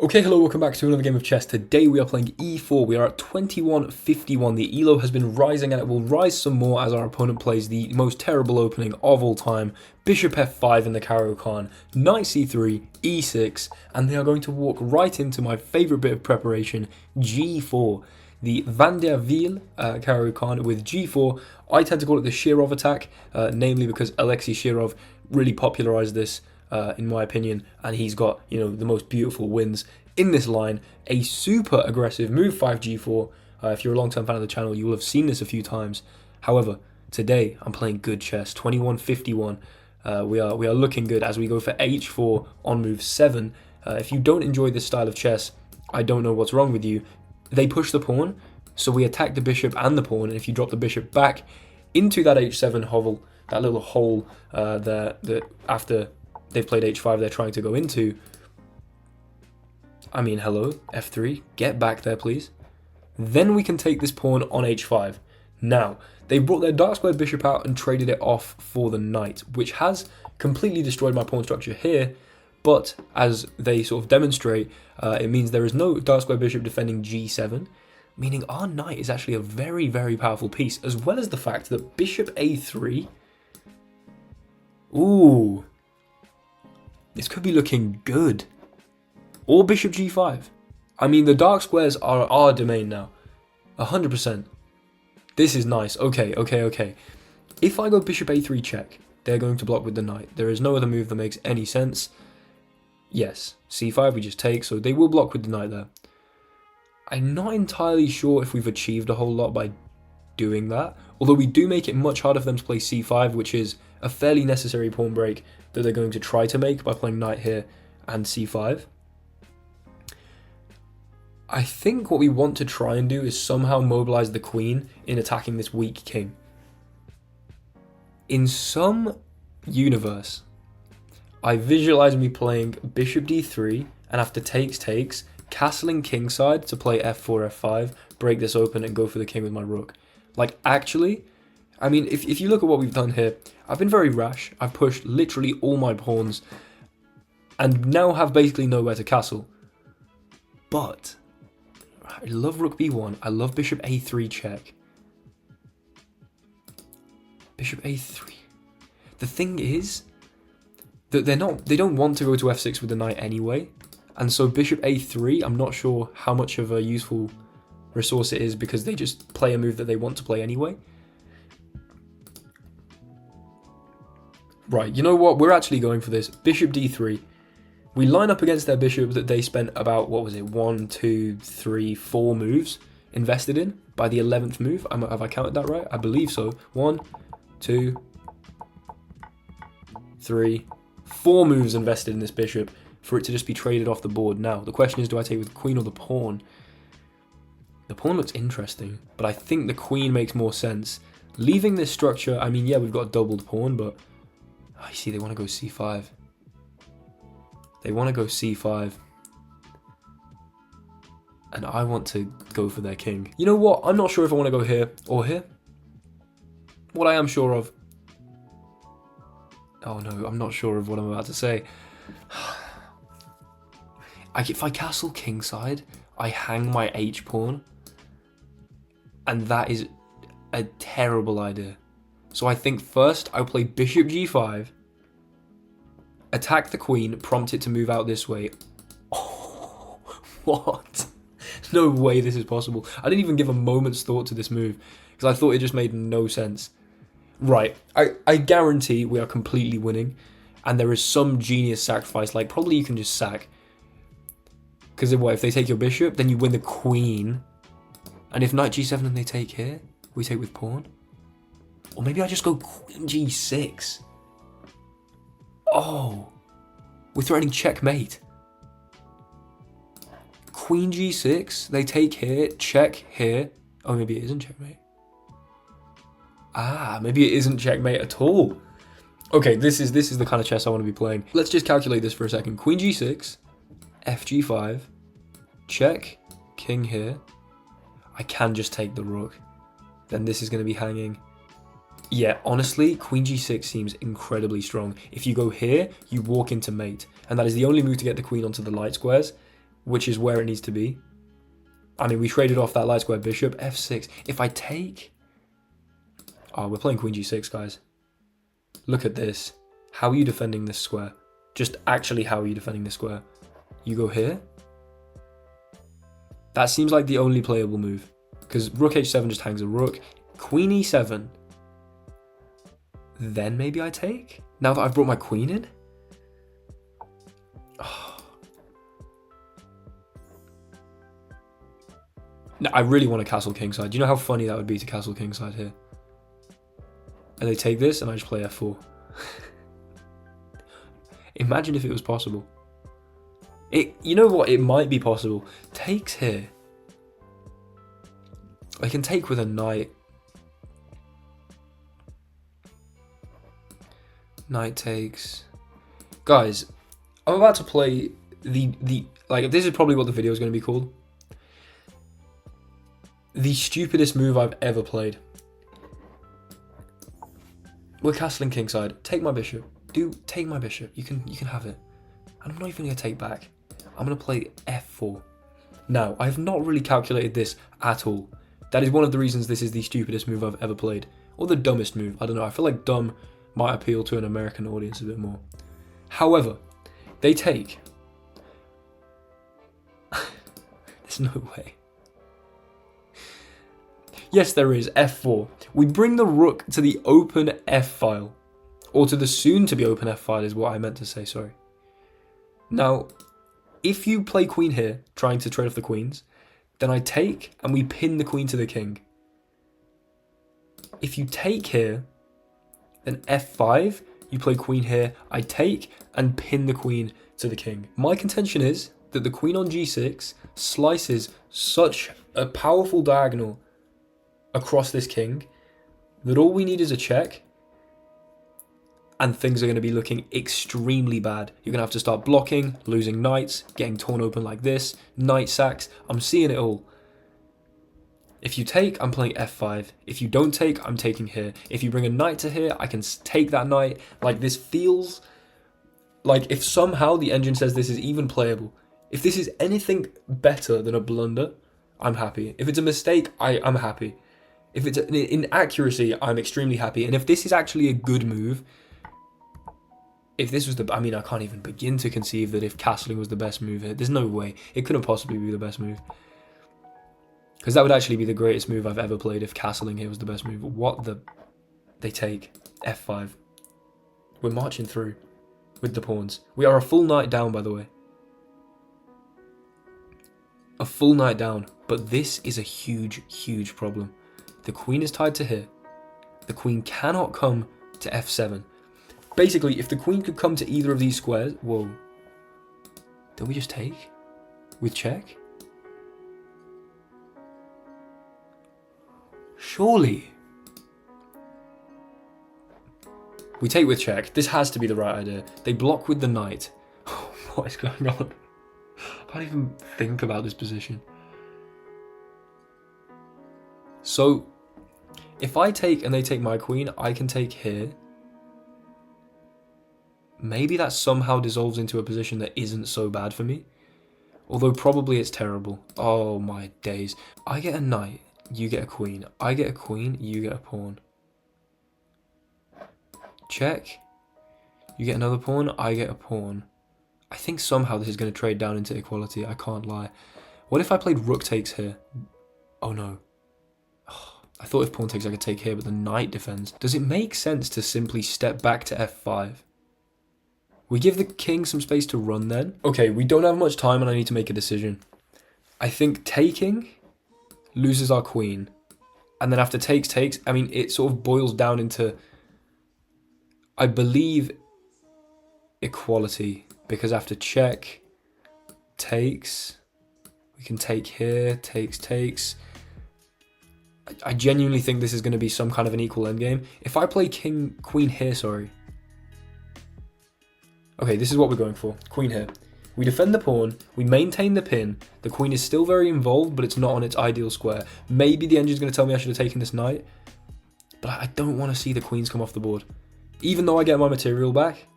Okay, hello, welcome back to another game of chess. Today we are playing e4. We are at 2151. The elo has been rising and it will rise some more as our opponent plays the most terrible opening of all time. Bishop f5 in the Caro-Kann, knight c3, e6, and they are going to walk right into my favourite bit of preparation, g4. The Van der Wiel Caro-Kann with g4. I tend to call it the Shirov attack, namely because Alexei Shirov really popularised this in my opinion, and he's got, the most beautiful wins in this line. A super aggressive move 5g4. If you're a long-term fan of the channel, you will have seen this a few times. However, today I'm playing good chess. 2151. We are looking good as we go for h4 on move 7. If you don't enjoy this style of chess, I don't know what's wrong with you. They push the pawn, so we attack the bishop and the pawn, and if you drop the bishop back into that h7 hovel, that little hole there that after they've played h5 they're trying to go into. I mean, hello, f3, get back there please. Then we can take this pawn on h5. Now, they brought their dark squared bishop out and traded it off for the knight, which has completely destroyed my pawn structure here, but as they sort of demonstrate, it means there is no dark square bishop defending g7, meaning our knight is actually a very, very powerful piece, as well as the fact that bishop a3, ooh, this could be looking good. Or bishop g5. I mean, the dark squares are our domain now. 100%. This is nice. Okay. If I go bishop a3 check, they're going to block with the knight. There is no other move that makes any sense. Yes, c5 we just take, so they will block with the knight there. I'm not entirely sure if we've achieved a whole lot by doing that, although we do make it much harder for them to play c5, which is a fairly necessary pawn break that they're going to try to make by playing knight here and c5. I think what we want to try and do is somehow mobilize the queen in attacking this weak king. In some universe, I visualize me playing bishop d3 and after takes, castling kingside to play f4, f5, break this open and go for the king with my rook. Like, actually, I mean, if you look at what we've done here, I've been very rash. I've pushed literally all my pawns and now have basically nowhere to castle. But I love rook b1. I love bishop a3 check. Bishop a3. The thing is that they don't want to go to f6 with the knight anyway. And so bishop a3, I'm not sure how much of a useful resource it is because they just play a move that they want to play anyway. Right, you know what? We're actually going for this. Bishop d3. We line up against their bishop that they spent about, 1, 2, 3, 4 moves invested in by the 11th move. Have I counted that right? I believe so. 1, 2, 3, 4 moves invested in this bishop for it to just be traded off the board. Now, the question is, do I take with the queen or the pawn? The pawn looks interesting, but I think the queen makes more sense. Leaving this structure, I mean, yeah, we've got a doubled pawn, but I see they want to go c5. They want to go c5. And I want to go for their king. You know what? I'm not sure if I want to go here or here. What I am sure of... Oh no, I'm not sure of what I'm about to say. If I castle kingside, I hang my h-pawn. And that is a terrible idea. So I think first I'll play bishop g5, attack the queen, prompt it to move out this way. Oh, what? No way this is possible. I didn't even give a moment's thought to this move because I thought it just made no sense. Right, I guarantee we are completely winning and there is some genius sacrifice, like probably you can just sack. Because if they take your bishop, then you win the queen. And if knight g7 and they take here, we take with pawn. Or maybe I just go queen g6. Oh, we're threatening checkmate. Queen g6, they take here, check here. Oh, maybe it isn't checkmate. Ah, maybe it isn't checkmate at all. Okay, this is the kind of chess I want to be playing. Let's just calculate this for a second. Queen g6, fg5, check, king here. I can just take the rook. Then this is going to be hanging. Yeah, honestly, queen g6 seems incredibly strong. If you go here, you walk into mate. And that is the only move to get the queen onto the light squares. which is where it needs to be. I mean, we traded off that light square bishop. f6. If I take... Oh, we're playing queen g6, guys. Look at this. How are you defending this square? Just actually, how are you defending this square? You go here? That seems like the only playable move. Because rook h7 just hangs a rook. Queen e7. Then maybe I take? Now that I've brought my queen in? Oh. No, I really want to castle kingside. Do you know how funny that would be to castle kingside here? And they take this and I just play f4. Imagine if it was possible. You know what? It might be possible. Takes here. I can take with a knight. Knight takes. Guys, I'm about to play like, this is probably what the video is going to be called. The stupidest move I've ever played. We're castling kingside. Take my bishop. Take my bishop. You can have it. And I'm not even going to take back. I'm going to play f4. Now, I have not really calculated this at all. That is one of the reasons this is the stupidest move I've ever played. Or the dumbest move. I don't know. I feel like dumb might appeal to an American audience a bit more. However, they take. There's no way. Yes, there is. f4. We bring the rook to the open f file. Or to the soon to be open f file is what I meant to say, sorry. Now, if you play queen here, trying to trade off the queens, then I take and we pin the queen to the king. If you take here, then f5, you play queen here, I take and pin the queen to the king. My contention is that the queen on g6 slices such a powerful diagonal across this king that all we need is a check and things are going to be looking extremely bad. You're going to have to start blocking, losing knights, getting torn open like this, knight sacks. I'm seeing it all. If you take, I'm playing f5. If you don't take, I'm taking here. If you bring a knight to here, I can take that knight. Like, this feels like if somehow the engine says this is even playable, if this is anything better than a blunder, I'm happy. If it's a mistake, I'm happy. If it's an inaccuracy, I'm extremely happy. And if this is actually a good move, if this was I mean, I can't even begin to conceive that if castling was the best move here. There's no way. It couldn't possibly be the best move. Because that would actually be the greatest move I've ever played if castling here was the best move. What the... They take. f5. We're marching through with the pawns. We are a full knight down, by the way. A full knight down. But this is a huge, huge problem. The queen is tied to here. The queen cannot come to f7. Basically, if the queen could come to either of these squares... Whoa. Don't we just take? With check? Surely. We take with check. This has to be the right idea. They block with the knight. What is going on? I can't even think about this position. So, if I take and they take my queen, I can take here. Maybe that somehow dissolves into a position that isn't so bad for me. Although probably it's terrible. Oh my days. I get a knight, you get a queen. I get a queen, you get a pawn. Check. You get another pawn, I get a pawn. I think somehow this is going to trade down into equality, I can't lie. What if I played rook takes here? Oh no. I thought if pawn takes I could take here, but the knight defends. Does it make sense to simply step back to f5? We give the king some space to run then. Okay, we don't have much time and I need to make a decision. I think taking loses our queen. And then after takes, I mean, it sort of boils down into, I believe, equality. Because after check, takes, we can take here, takes. I genuinely think this is going to be some kind of an equal endgame. If I play queen here, sorry. Okay, this is what we're going for. Queen here. We defend the pawn, we maintain the pin, the queen is still very involved, but it's not on its ideal square. Maybe the engine's going to tell me I should have taken this knight, but I don't want to see the queens come off the board. Even though I get my material back,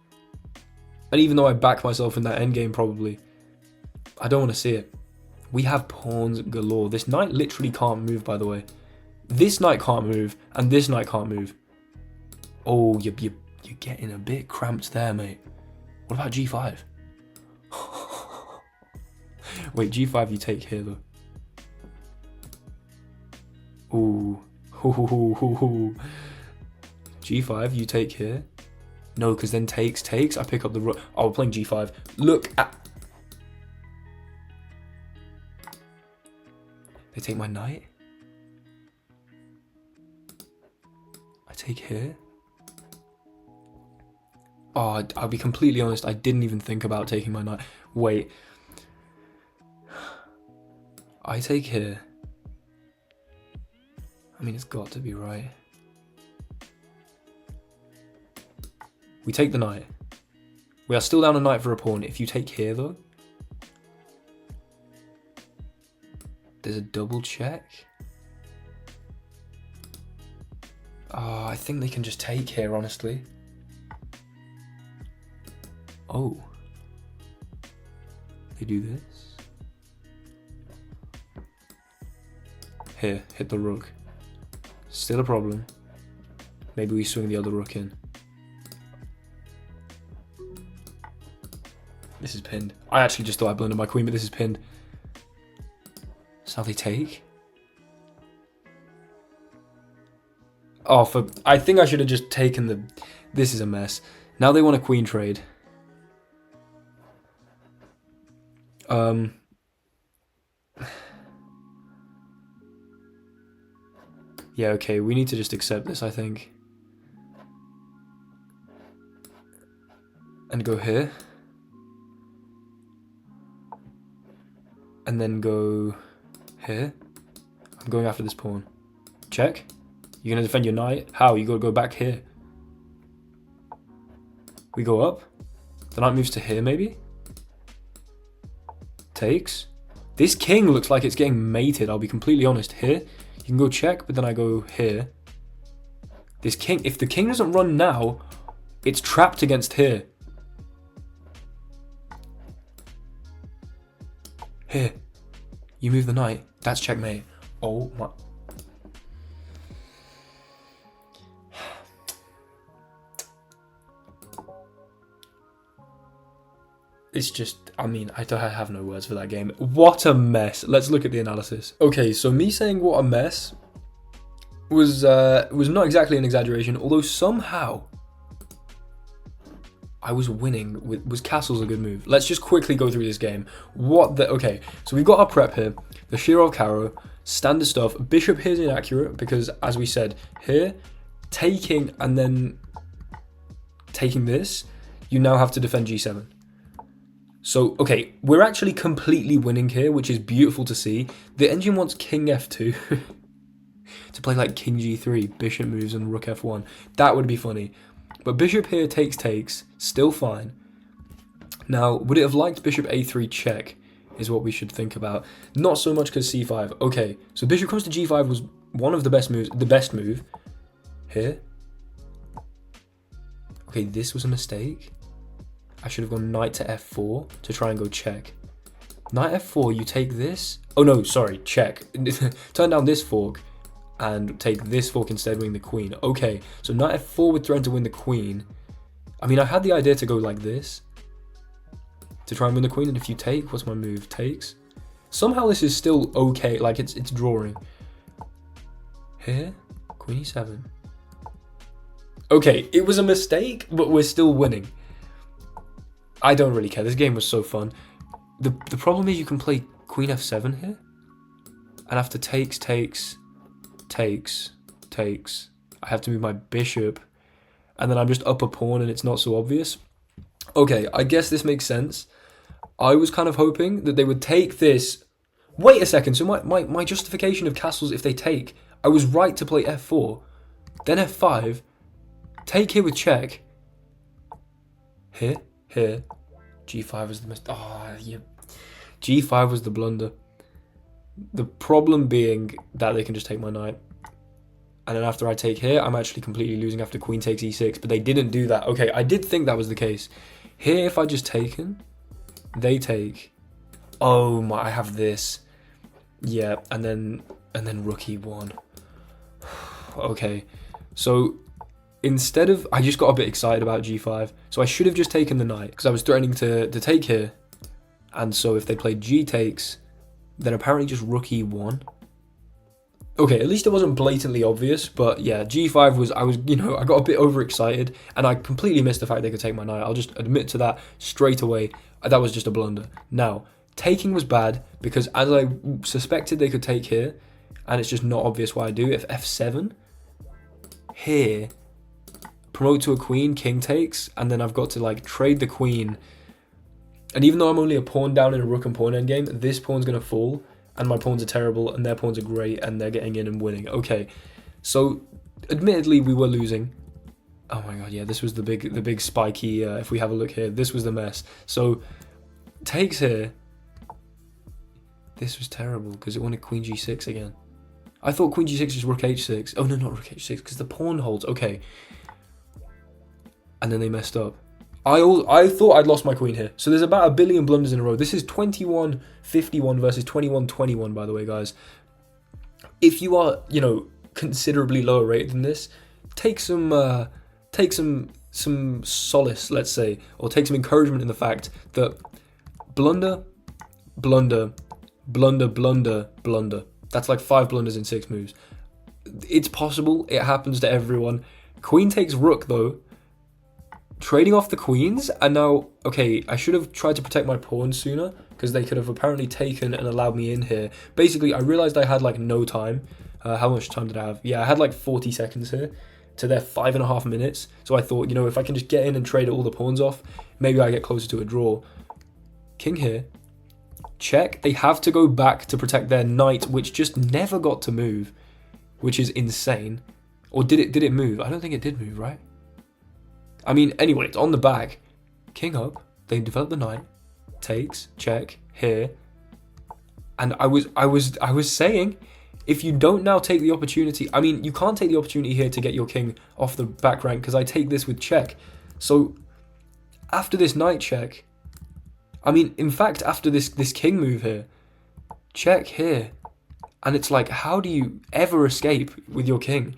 and even though I back myself in that endgame probably, I don't want to see it. We have pawns galore. This knight literally can't move, by the way. This knight can't move, and this knight can't move. Oh, you're getting a bit cramped there, mate. What about g5? Wait, g5 you take here, though. Ooh. G5 you take here. No, because then takes. I pick up the rook. Oh, we're playing g5. Look at... They take my knight. I take here. Oh, I'll be completely honest. I didn't even think about taking my knight. Wait. I take here. I mean, it's got to be right. We take the knight. We are still down a knight for a pawn. If you take here, though, there's a double check. Oh, I think they can just take here, honestly. Oh. They do this. Here, hit the rook. Still a problem. Maybe we swing the other rook in. This is pinned. I actually just thought I blundered my queen, but this is pinned. So now they take. Oh, I think I should have just taken the... This is a mess. Now they want a queen trade. Yeah, okay, we need to just accept this, I think. And go here. And then go here. I'm going after this pawn. Check. You're going to defend your knight? How? You got to go back here. We go up. The knight moves to here, maybe? Takes. This king looks like it's getting mated, I'll be completely honest. Here. You can go check, but then I go here. This king, if the king doesn't run now, it's trapped against here. Here. You move the knight. That's checkmate. Oh my... It's just, I mean, I have no words for that game. What a mess. Let's look at the analysis. Okay, so me saying what a mess was not exactly an exaggeration, although somehow I was winning. Was castles a good move? Let's just quickly go through this game. Okay, so we've got our prep here. The Shirov Caro, standard stuff. Bishop here is inaccurate because, as we said, here, taking and then taking this, you now have to defend g7. So, okay, we're actually completely winning here, which is beautiful to see. The engine wants king f2 to play like king g3, bishop moves and rook f1. That would be funny. But bishop here takes, still fine. Now, would it have liked bishop a3 check is what we should think about. Not so much because c5. Okay, so bishop comes to g5 was one of the best moves, the best move. Here. Okay, this was a mistake. I should have gone knight to f4 to try and go check. Knight f4, you take this. Oh no, sorry, check. Turn down this fork and take this fork instead, winning the queen. Okay, so knight f4 with threaten to win the queen. I mean, I had the idea to go like this to try and win the queen, and if you take, what's my move? Takes. Somehow this is still okay, like it's drawing. Here, queen e7. Okay, it was a mistake, but we're still winning. I don't really care. This game was so fun. The problem is you can play queen f7 here. And after takes. I have to move my bishop. And then I'm just up a pawn and it's not so obvious. Okay, I guess this makes sense. I was kind of hoping that they would take this. Wait a second. So my justification of castles if they take. I was right to play f4. Then f5. Take here with check. Here. G5 was the mistake. Oh, yeah. G5 was the blunder. The problem being that they can just take my knight. And then after I take here, I'm actually completely losing after queen takes e6. But they didn't do that. Okay, I did think that was the case. Here, if I just taken, they take. Oh my, I have this. Yeah, and then rook e1. Okay, so instead of, I just got a bit excited about g5, so I should have just taken the knight, because I was threatening to take here, and so if they played g takes, then apparently just rook e1. Okay, at least it wasn't blatantly obvious, but yeah, g5 was, I got a bit overexcited, and I completely missed the fact they could take my knight. I'll just admit to that straight away. That was just a blunder. Now, taking was bad, because as I suspected they could take here, and it's just not obvious why I do. If f7, here, promote to a queen, king takes, and then I've got to like trade the queen. And even though I'm only a pawn down in a rook and pawn endgame, this pawn's going to fall, and my pawns are terrible, and their pawns are great, and they're getting in and winning. Okay, so admittedly we were losing. Oh my god, yeah, this was the big spiky, if we have a look here, this was the mess. So, takes here. This was terrible, because it wanted queen g6 again. I thought queen g6 was rook h6. Oh no, not rook h6, because the pawn holds. Okay. And then they messed up. I thought I'd lost my queen here. So there's about a billion blunders in a row. This is 21-51 versus 21-21, by the way, guys. If you are, considerably lower rated than this, take some solace, let's say, or take some encouragement in the fact that blunder, blunder, blunder, blunder, blunder. That's like 5 blunders in 6 moves. It's possible. It happens to everyone. Queen takes rook, though. Trading off the queens, and now, okay, I should have tried to protect my pawn sooner, because they could have apparently taken and allowed me in here. Basically, I realized I had, like, no time. How much time did I have? Yeah, I had, like, 40 seconds here to their 5.5 minutes. So I thought, if I can just get in and trade all the pawns off, maybe I get closer to a draw. King here. Check. They have to go back to protect their knight, which just never got to move, which is insane. Or did it move? I don't think it did move, right? I mean, anyway, it's on the back. King up. They develop the knight. Takes. Check. Here. And I was saying, if you don't now take the opportunity, I mean, you can't take the opportunity here to get your king off the back rank, because I take this with check. So after this knight check, I mean, in fact, after this king move here, check here. And it's like, how do you ever escape with your king?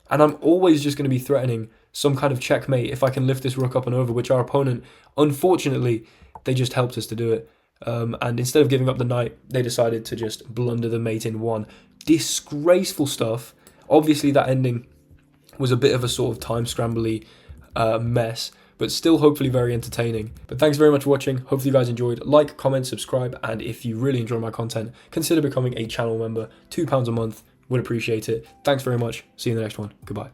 And I'm always just going to be threatening some kind of checkmate if I can lift this rook up and over, which our opponent, unfortunately, they just helped us to do it. And instead of giving up the knight, they decided to just blunder the mate in one. Disgraceful stuff. Obviously, that ending was a bit of a sort of time scrambly mess, but still hopefully very entertaining. But thanks very much for watching. Hopefully you guys enjoyed. Like, comment, subscribe, and if you really enjoy my content, consider becoming a channel member. £2 a month. Would appreciate it. Thanks very much. See you in the next one. Goodbye.